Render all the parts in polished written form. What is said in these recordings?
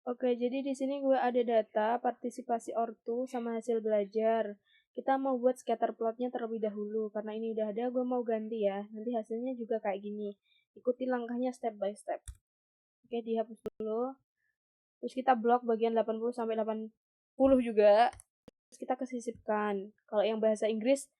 Oke, jadi di sini gue ada data partisipasi ortu sama hasil belajar. Kita mau buat scatter plotnya terlebih dahulu. Karena ini udah ada, gue mau ganti ya. Nanti hasilnya juga kayak gini. Ikuti langkahnya step by step. Oke, dihapus dulu. Terus kita blok bagian 80 sampai 80 juga. Terus kita kesisipkan. Kalau yang bahasa Inggris,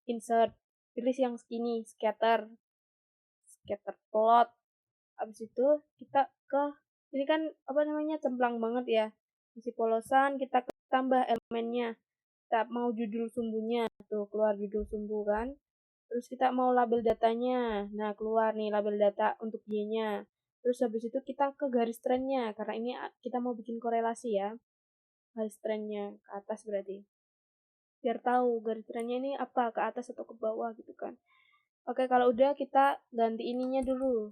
insert. Pilih yang segini, scatter plot. Abis itu kita ke ini kan apa namanya cemplang banget ya, isi polosan, kita tambah elemennya, kita mau judul sumbunya, tuh keluar judul sumbu kan. Terus kita mau label datanya, nah keluar nih label data untuk Y-nya. Terus habis itu kita ke garis trennya, karena ini kita mau bikin korelasi ya, garis trennya ke atas berarti, biar tahu garis trennya ini apa, ke atas atau ke bawah gitu kan. Oke, kalau udah kita ganti ininya dulu.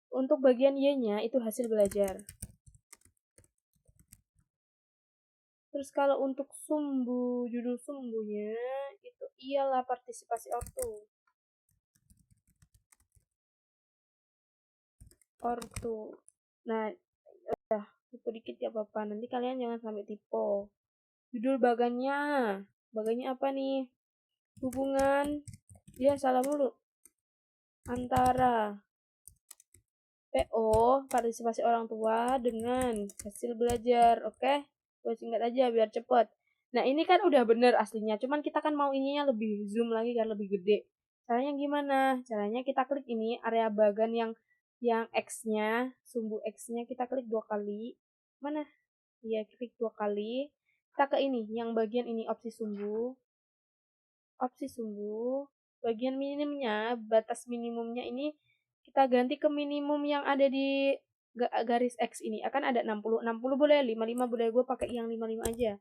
Untuk bagian Y-nya itu hasil belajar. Terus kalau untuk judul sumbunya itu ialah partisipasi ortu. Nah, tipe dikit ya Bapak. Nanti kalian jangan sampai tipe. Judul bagannya apa nih? Hubungan, salah mulu. Antara PO, partisipasi orang tua, dengan hasil belajar. Oke? Gue singkat aja biar cepet. Nah, ini kan udah bener aslinya. Cuman kita kan mau ininya lebih zoom lagi kan, lebih gede. Caranya gimana? Caranya kita klik ini, area bagan yang X-nya, sumbu X-nya kita klik 2 kali. Mana? Iya, klik 2 kali. Kita ke ini, yang bagian ini opsi sumbu. Bagian minimumnya, batas minimumnya ini kita ganti ke minimum yang ada di garis X ini. Akan ada 60. 60 boleh, 55 boleh, gue pakai yang 55 aja.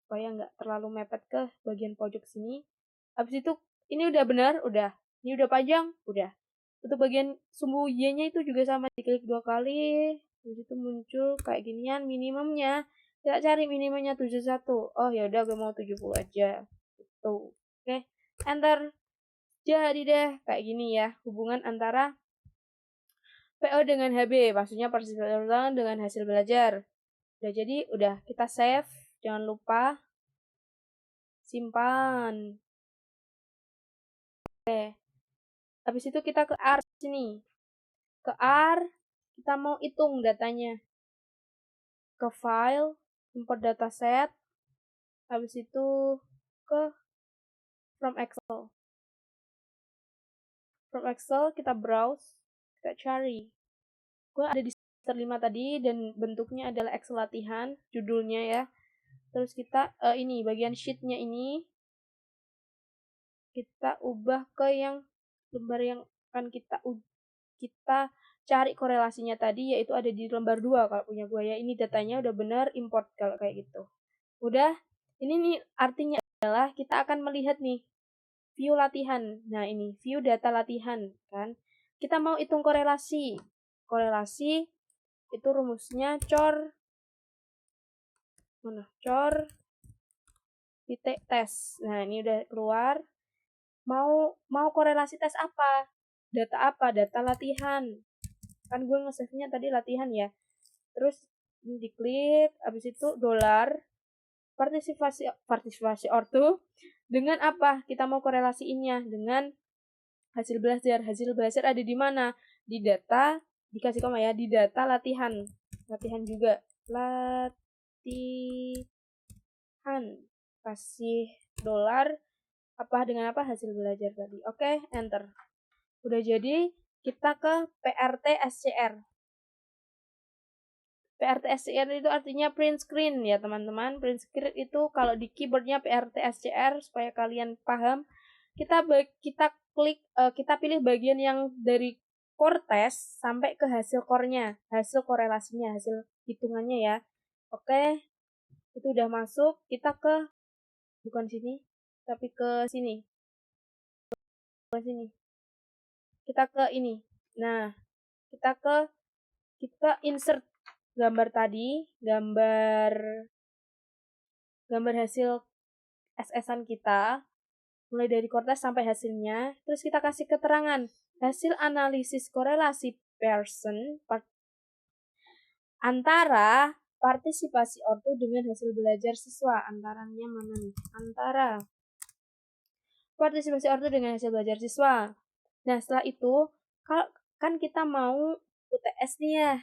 Supaya nggak terlalu mepet ke bagian pojok sini. Habis itu, ini udah benar, udah. Ini udah panjang, udah. Untuk bagian sumbu Y-nya itu juga sama, diklik 2 kali. Habis itu muncul kayak ginian minimumnya. Kita cari minimumnya 71. Oh ya udah, gue mau 70 aja. Tuh. Oke, enter. Jadi deh kayak gini ya, hubungan antara PO dengan HB, maksudnya partisipasi dengan hasil belajar. Udah jadi, udah kita save, jangan lupa simpan. Oke, habis itu kita ke R sini. Ke R, kita mau hitung datanya. Ke file, import dataset, habis itu ke from Excel. From Excel kita browse, kita cari. Gue ada di semester 5 tadi dan bentuknya adalah Excel latihan, judulnya ya. Terus kita ini bagian sheet-nya ini kita ubah ke yang lembar yang akan kita cari korelasinya tadi, yaitu ada di lembar 2 kalau punya gue ya. Ini datanya udah benar, import kalau kayak gitu. Udah, ini nih artinya adalah kita akan melihat nih view latihan. Nah, ini view data latihan kan. Kita mau hitung korelasi. Korelasi itu rumusnya cor titik tes. Nah, ini udah keluar. Mau korelasi tes apa? Data latihan. Kan gue nge-save-nya tadi latihan ya. Terus diklik, habis itu dolar partisipasi ortu dengan apa? Kita mau korelasiinnya dengan hasil belajar. Hasil belajar ada di mana? Di data, dikasih koma ya, di data latihan. Latihan juga. Latihan. Kasih dolar apa dengan apa? Hasil belajar tadi. Oke, enter. Udah jadi, kita ke PRT SCR. PRT SCR itu artinya print screen ya teman-teman. Print screen itu kalau di keyboardnya PRT SCR, supaya kalian paham. Kita klik, kita pilih bagian yang dari core test sampai ke hasil core-nya, hasil korelasinya, hasil hitungannya ya. Oke, itu udah masuk. Kita ke bukan sini, tapi ke sini. Kita ke ini. Nah, kita insert gambar tadi, gambar hasil SS-an kita, mulai dari kortes sampai hasilnya. Terus kita kasih keterangan hasil analisis korelasi Pearson antara partisipasi ortu dengan hasil belajar siswa. Antaranya mana nih? Antara partisipasi ortu dengan hasil belajar siswa. Nah, setelah itu, kalau kan kita mau UTS nih ya,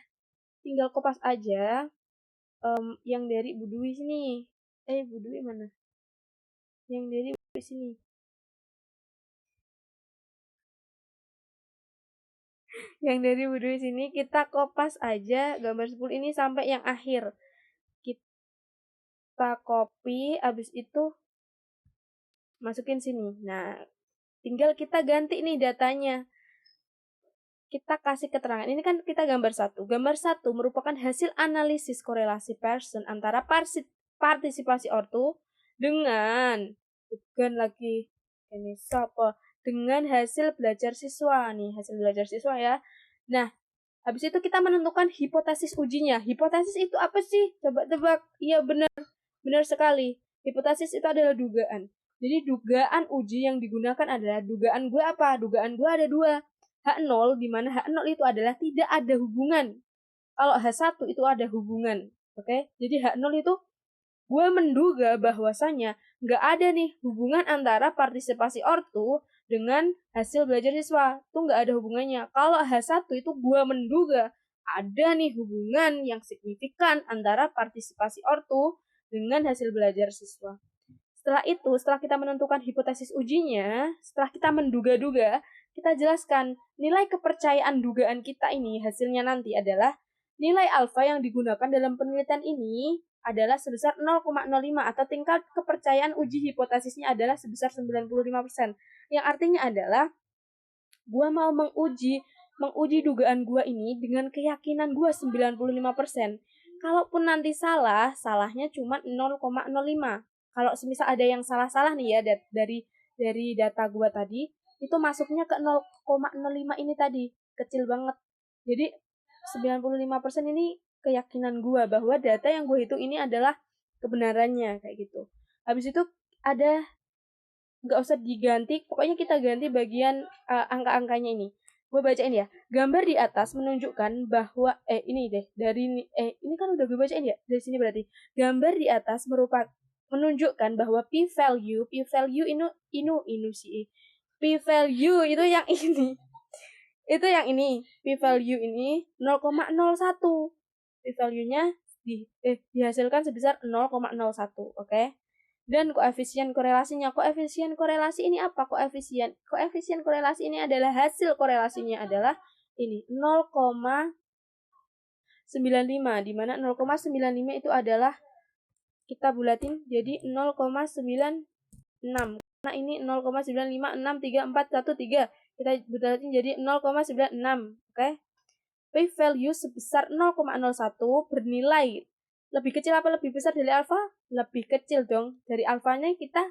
tinggal kopas aja yang dari Bu Dwi sini. Bu Dwi mana? Yang dari Bu Dwi sini. Yang dari Bu Dwi sini kita kopas aja gambar 10 ini sampai yang akhir. Kita copy, abis itu masukin sini. Nah, tinggal kita ganti nih datanya. Kita kasih keterangan. Ini kan kita gambar 1. Gambar 1 merupakan hasil analisis korelasi Pearson antara partisipasi ortu dengan lagi ini siapa? Dengan hasil belajar siswa nih, hasil belajar siswa ya. Nah, habis itu kita menentukan hipotesis ujinya. Hipotesis itu apa sih? Coba tebak. Iya, benar sekali. Hipotesis itu adalah dugaan. Jadi dugaan uji yang digunakan adalah dugaan gue apa? Dugaan gue ada 2. H0, di mana H0 itu adalah tidak ada hubungan. Kalau H1 itu ada hubungan. Oke? Jadi H0 itu gue menduga bahwasanya nggak ada nih hubungan antara partisipasi ortu dengan hasil belajar siswa. Itu nggak ada hubungannya. Kalau H1 itu gue menduga ada nih hubungan yang signifikan antara partisipasi ortu dengan hasil belajar siswa. Setelah itu, setelah kita menentukan hipotesis ujinya, setelah kita menduga-duga, kita jelaskan nilai kepercayaan dugaan kita ini hasilnya nanti adalah nilai alfa yang digunakan dalam penelitian ini adalah sebesar 0,05 atau tingkat kepercayaan uji hipotesisnya adalah sebesar 95%. Yang artinya adalah gue mau menguji dugaan gue ini dengan keyakinan gue 95%. Kalaupun nanti salah, salahnya cuma 0,05. Kalau semisal ada yang salah-salah nih ya dari data gue tadi, itu masuknya ke 0,05 ini tadi, kecil banget. Jadi 95% ini keyakinan gue bahwa data yang gue hitung ini adalah kebenarannya kayak gitu. Habis itu ada nggak usah diganti, pokoknya kita ganti bagian angka-angkanya ini. Gue bacain ya. Gambar di atas menunjukkan bahwa ini deh dari ini kan udah gue bacain ya dari sini berarti. Gambar di atas menunjukkan bahwa p value ini sih. P value itu yang ini. Itu yang ini. P value ini 0,01. P value-nya dihasilkan sebesar 0,01, oke? Dan koefisien korelasinya. Koefisien korelasi ini apa? Koefisien korelasi ini adalah hasil korelasinya adalah ini 0,95, di mana 0,95 itu adalah kita bulatin jadi 0,96. Karena ini 0,9563413. Kita bulatin jadi 0,96, oke? P value sebesar 0,01 bernilai lebih kecil apa lebih besar dari alfa? Lebih kecil dong. Dari alfanya kita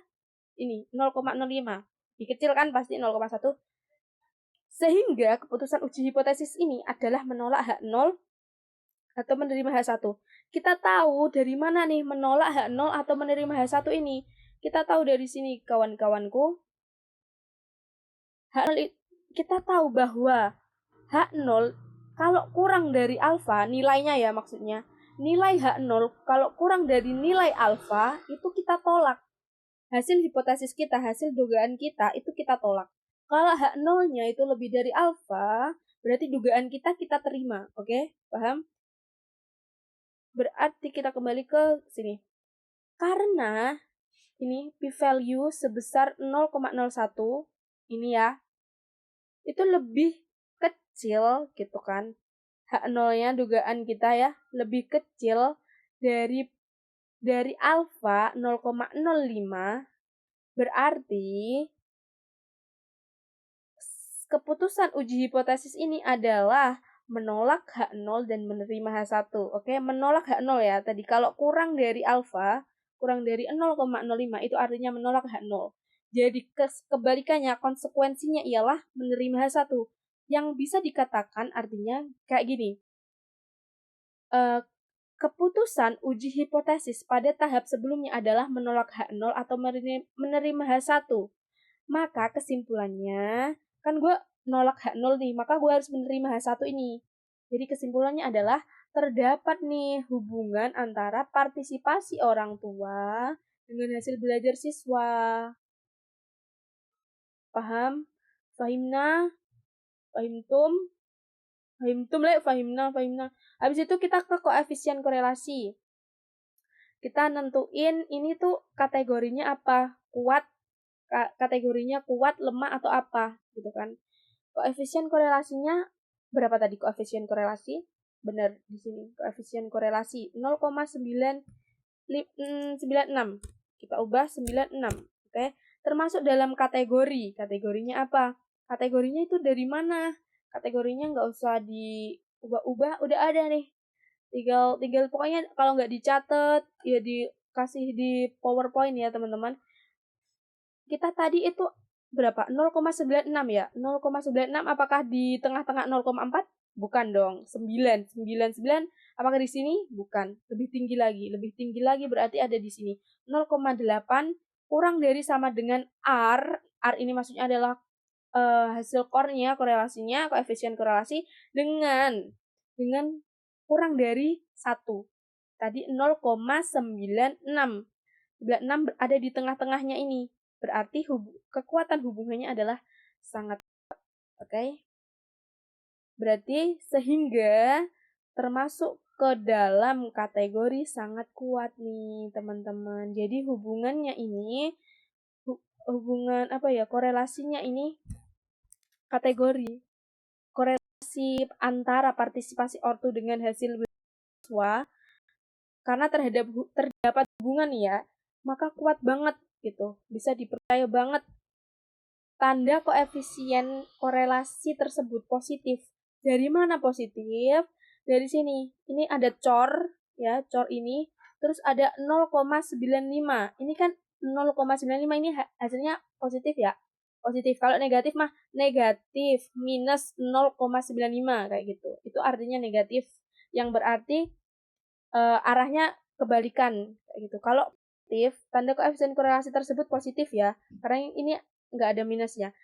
ini 0,05. Lebih kecil kan pasti 0,1. Sehingga keputusan uji hipotesis ini adalah menolak H0 atau menerima H1. Kita tahu dari mana nih menolak H0 atau menerima H1 ini. Kita tahu dari sini kawan-kawanku. H0 kita tahu bahwa H0 kalau kurang dari alfa nilainya ya maksudnya. Nilai H0 kalau kurang dari nilai alfa itu kita tolak. Hasil hipotesis kita, hasil dugaan kita itu kita tolak. Kalau H0-nya itu lebih dari alfa, berarti dugaan kita terima, oke? Paham? Berarti kita kembali ke sini. Karena ini p value sebesar 0,01 ini ya. Itu lebih kecil gitu kan. H0-nya dugaan kita ya lebih kecil dari alfa 0,05, berarti keputusan uji hipotesis ini adalah menolak H0 dan menerima H1. Oke, menolak H0 ya. Tadi kalau kurang dari alfa, kurang dari 0,05 itu artinya menolak H0. Jadi kebalikannya, konsekuensinya ialah menerima H1. Yang bisa dikatakan artinya kayak gini. Keputusan uji hipotesis pada tahap sebelumnya adalah menolak H0 atau menerima H1. Maka kesimpulannya, kan gue nolak H0 nih, maka gue harus menerima H1 ini. Jadi kesimpulannya adalah terdapat nih hubungan antara partisipasi orang tua dengan hasil belajar siswa. Paham? Fahimna? Fahimtum? Fahimtum le? Fahimna. Habis itu kita ke koefisien korelasi. Kita nentuin ini tuh kategorinya apa? Kuat, kategorinya kuat, lemah, atau apa gitu kan. Koefisien korelasinya berapa tadi koefisien korelasi? Benar di sini. Koefisien korelasi 0,996. Kita ubah 96. Oke. Termasuk dalam kategori. Kategorinya apa? Kategorinya itu dari mana? Kategorinya nggak usah diubah-ubah, udah ada nih. Tinggal pokoknya kalau nggak dicatat ya dikasih di PowerPoint ya teman-teman. Kita tadi itu berapa? 0,96 ya. 0,96 apakah di tengah-tengah 0,4? Bukan dong. 9. Apakah di sini? Bukan. Lebih tinggi lagi. Lebih tinggi lagi berarti ada di sini. 0,8 kurang dari sama dengan R. R ini maksudnya adalah hasil core-nya, korelasinya, koefisien korelasi dengan kurang dari 1. Tadi 0,96. 96 ada di tengah-tengahnya ini. Berarti kekuatan hubungannya adalah sangat kuat. Oke? Berarti sehingga termasuk ke dalam kategori sangat kuat nih, teman-teman. Jadi hubungannya ini hubungan apa ya? Korelasinya ini kategori korelasi antara partisipasi ortu dengan hasil siswa karena terdapat hubungan ya, maka kuat banget gitu, bisa dipercaya banget. Tanda koefisien korelasi tersebut positif. Dari mana positif? Dari sini. Ini ada cor ya, cor ini, terus ada 0,95. Ini kan 0,95 ini hasilnya positif ya. Positif. Kalau negatif mah negatif minus 0,95 kayak gitu. Itu artinya negatif. Yang berarti arahnya kebalikan kayak gitu. Kalau positif, tanda koefisien korelasi tersebut positif ya. Karena ini nggak ada minusnya.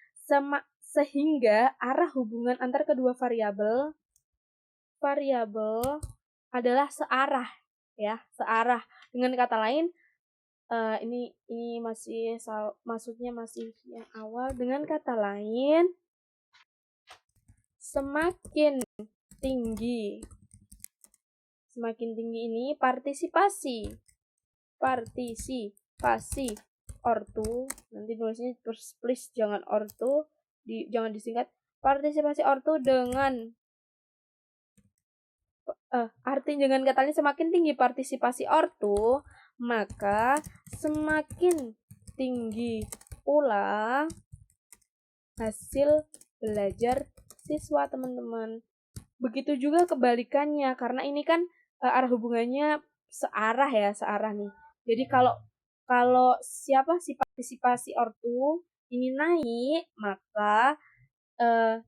Sehingga arah hubungan antar kedua variabel adalah searah ya, searah. Dengan kata lain, ini masih maksudnya masih yang awal. Dengan kata lain, semakin tinggi ini partisipasi ortu, nanti nulisnya please jangan ortu, jangan disingkat, partisipasi ortu dengan artinya dengan kata lain semakin tinggi partisipasi ortu, maka semakin tinggi pula hasil belajar siswa, teman-teman. Begitu juga kebalikannya, karena ini kan arah hubungannya searah nih. Jadi kalau si partisipasi ortu ini naik, maka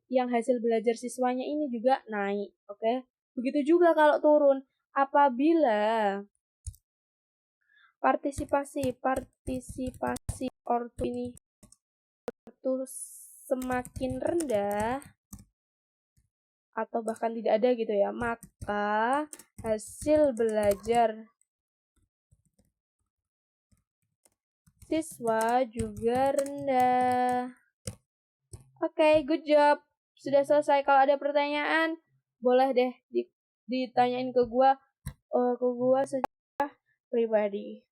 yang hasil belajar siswanya ini juga naik, oke? Begitu juga kalau turun, apabila partisipasi ortu ini semakin rendah atau bahkan tidak ada gitu ya, maka hasil belajar siswa juga rendah. Oke, good job. Sudah selesai. Kalau ada pertanyaan, boleh deh ditanyain ke gua secara pribadi.